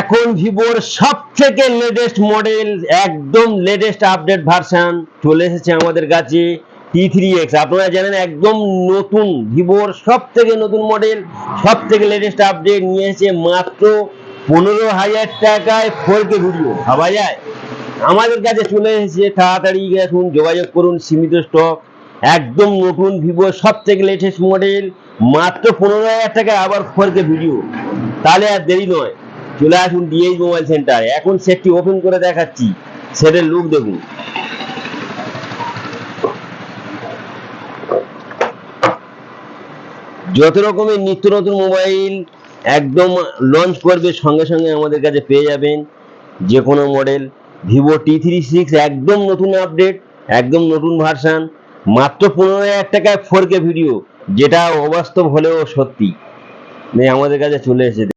এখন ভিভোর সব থেকে লেটেস্ট মডেল, একদম লেটেস্ট আপডেট ভার্সন চলে এসেছে আমাদের কাছে T3X। আপনারা জানেন একদম নতুন ভিভোর সব থেকে নতুন মডেল, সব থেকে লেটেস্ট আপডেট নিয়ে এসেছে মাত্র 15,000 টাকায় 4K ভিডিও। ভাবা যায়? আমাদের কাছে চলে এসেছে, তাড়াতাড়ি আসুন, যোগাযোগ করুন, সীমিত স্টক। একদম নতুন ভিভোর সব থেকে লেটেস্ট মডেল মাত্র 15,000 টাকায় আবার 4K ভিডিও। তাহলে আর দেরি নয়, চলে আসুন ডিএইচ মোবাইল সেন্টার। এখন সেটটি ওপেন করে দেখাচ্ছি, সেটের লুক দেখুন। যত রকমের নিত্য নতুন মোবাইল একদম লঞ্চ করবে সঙ্গে সঙ্গে আমাদের কাছে পেয়ে যাবেন। যে কোনো মডেল ভিভো T36 একদম নতুন আপডেট, একদম নতুন ভার্সান, মাত্র 15,000 টাকায় 4K ভিডিও, যেটা অবাস্তব হলেও সত্যি। আমাদের কাছে চলে এসেছে।